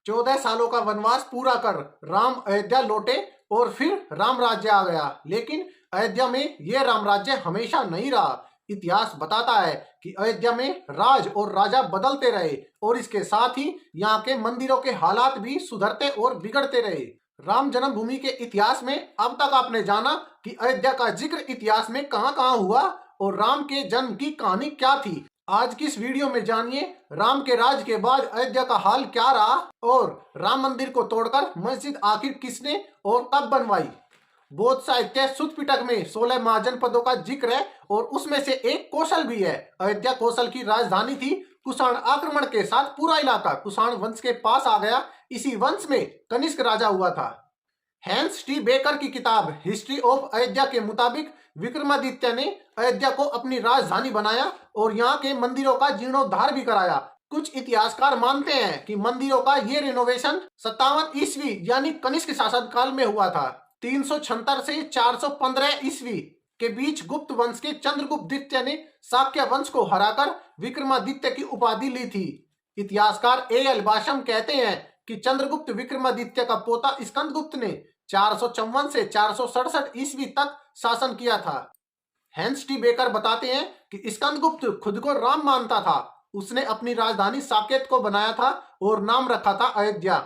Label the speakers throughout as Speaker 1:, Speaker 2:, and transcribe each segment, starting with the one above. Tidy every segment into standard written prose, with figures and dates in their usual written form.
Speaker 1: 14 सालों का वनवास पूरा कर राम अयोध्या लौटे और फिर राम राज्य आ गया। लेकिन अयोध्या में यह राम राज्य हमेशा नहीं रहा। इतिहास बताता है कि अयोध्या में राज और राजा बदलते रहे और इसके साथ ही यहाँ के मंदिरों के हालात भी सुधरते और बिगड़ते रहे। राम जन्मभूमि के इतिहास में अब तक आपने जाना कि अयोध्या का जिक्र इतिहास में कहां कहां हुआ और राम के जन्म की कहानी क्या थी। आज की इस वीडियो में जानिए राम के राज के बाद अयोध्या का हाल क्या रहा और राम मंदिर को तोड़कर मस्जिद आखिर किसने और कब बनवाई। बौद्ध साहित्य सुत्त पिटक में 16 महाजनपदों का जिक्र है और उसमें से एक कौशल भी है। अयोध्या कौशल की राजधानी थी। कुषाण आक्रमण के साथ पूरा इलाका कुषाण वंश के पास आ गया। इसी वंश में कनिष्क राजा हुआ था। हैंस टी बेकर की किताब हिस्ट्री ऑफ अयोध्या के मुताबिक विक्रमादित्य ने अयोध्या को अपनी राजधानी बनाया और यहाँ के मंदिरों का जीर्णोद्धार भी कराया। कुछ इतिहासकार मानते हैं कि मंदिरों का ये रिनोवेशन 57 ईस्वी यानी कनिष्क शासनकाल में हुआ था। 376 से 415 ईस्वी के बीच गुप्त वंश के चंद्रगुप्त द्वितीय ने शाक्य वंश को हराकर विक्रमादित्य की उपाधि ली थी। इतिहासकार एल बाशम कहते हैं कि चंद्रगुप्त विक्रमादित्य का पोता स्कंदगुप्त ने 454 से 467 ईस्वी तक शासन किया था। हैंस टी बेकर बताते हैं कि स्कंदगुप्त खुद को राम मानता था। उसने अपनी राजधानी साकेत को बनाया था और नाम रखा था अयोध्या।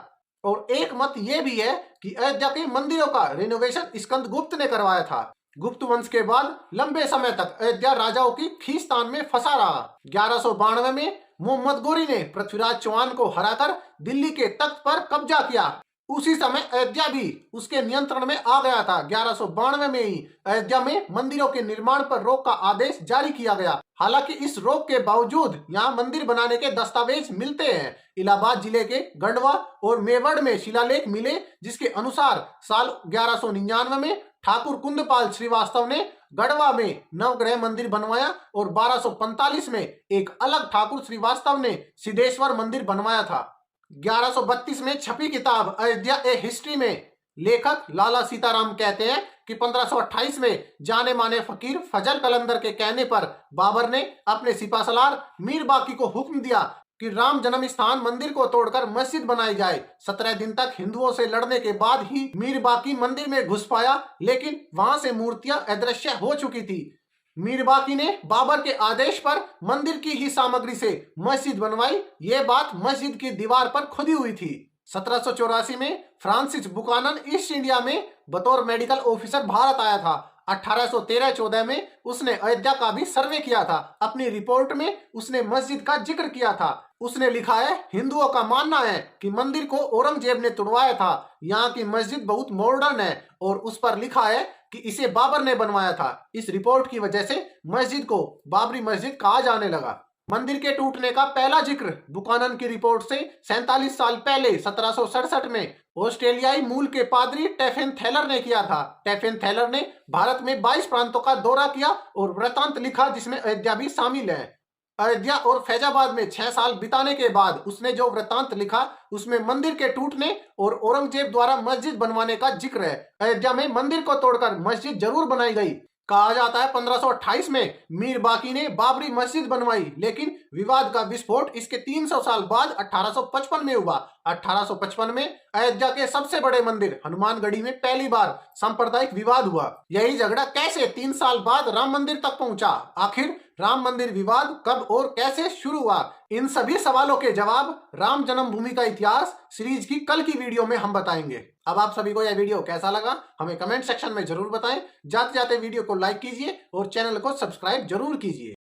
Speaker 1: और एक मत यह भी है कि अयोध्या के मंदिरों का रिनोवेशन स्कंदगुप्त ने करवाया था। गुप्त वंश के बाद लंबे समय तक अयोध्या राजाओं की खींचतान में फंसा रहा। 1192 में मोहम्मद गोरी ने पृथ्वीराज चौहान को हराकर दिल्ली के तख्त पर कब्जा किया। उसी समय अयोध्या भी उसके नियंत्रण में आ गया था। 1192 में ही अयोध्या में मंदिरों के निर्माण पर रोक का आदेश जारी किया गया। हालांकि इस रोक के बावजूद यहाँ मंदिर बनाने के दस्तावेज मिलते हैं। इलाहाबाद जिले के गंडवा और मेवड़ में शिलालेख मिले जिसके अनुसार साल 1199 में ठाकुर कुंदपाल श्रीवास्तव ने गढ़वा में नवग्रह मंदिर बनवाया और 1245 में एक अलग ठाकुर श्रीवास्तव ने सिद्धेश्वर मंदिर बनवाया था। 1132 में छपी किताब अयोध्या ए हिस्ट्री में लेखक लाला सीताराम कहते हैं कि 1528 में जाने माने फकीर फजल कलंदर के कहने पर बाबर ने अपने सिपासलार मीर बाकी को हुक्म दिया कि राम जन्म स्थान मंदिर को तोड़कर मस्जिद बनाई जाए। 17 दिन तक हिंदुओं से लड़ने के बाद ही मीर बाकी मंदिर में घुस पाया, लेकिन वहां से मूर्तियां अदृश्य हो चुकी थी। मीर बाकी ने बाबर के आदेश पर मंदिर की ही सामग्री से मस्जिद बनवाई। ये बात मस्जिद की दीवार पर खुदी हुई थी। 1784 में फ्रांसिस बुकानन ईस्ट इंडिया में बतौर मेडिकल ऑफिसर भारत आया था। 1813-14 में उसने अयोध्या का भी सर्वे किया था। अपनी रिपोर्ट में उसने मस्जिद का जिक्र किया था। उसने लिखा है, हिंदुओं का मानना है कि मंदिर को औरंगजेब ने तुड़वाया था। यहाँ की मस्जिद बहुत मॉडर्न है और उस पर लिखा है कि इसे बाबर ने बनवाया था। इस रिपोर्ट की वजह से मस्जिद को बाबरी मस्जिद कहा जाने लगा। मंदिर के टूटने का पहला जिक्र बुकानन की रिपोर्ट से 47 साल पहले 1767 में ऑस्ट्रेलियाई मूल के पादरी टेफेन थैलर ने किया था। टेफेन थैलर ने भारत में 22 प्रांतों का दौरा किया और वृत्तांत लिखा जिसमें अयोध्या भी शामिल है। अयोध्या और फैजाबाद में 6 साल बिताने के बाद उसने जो वृत्तांत लिखा उसमें मंदिर के टूटने और औरंगजेब द्वारा मस्जिद बनवाने का जिक्र है। अयोध्या में मंदिर को तोड़कर मस्जिद जरूर बनाई गई। कहा जाता है 1528 में मीर बाकी ने बाबरी मस्जिद बनवाई, लेकिन विवाद का विस्फोट इसके 300 साल बाद 1855 में हुआ। 1855 में अयोध्या के सबसे बड़े मंदिर हनुमानगढ़ी में पहली बार सांप्रदायिक विवाद हुआ। यही झगड़ा कैसे 3 साल बाद राम मंदिर तक पहुंचा? आखिर राम मंदिर विवाद कब और कैसे शुरू हुआ? इन सभी सवालों के जवाब राम जन्मभूमि का इतिहास सीरीज की कल की वीडियो में हम बताएंगे। अब आप सभी को यह वीडियो कैसा लगा हमें कमेंट सेक्शन में जरूर बताएं। जाते जाते वीडियो को लाइक कीजिए और चैनल को सब्सक्राइब जरूर कीजिए।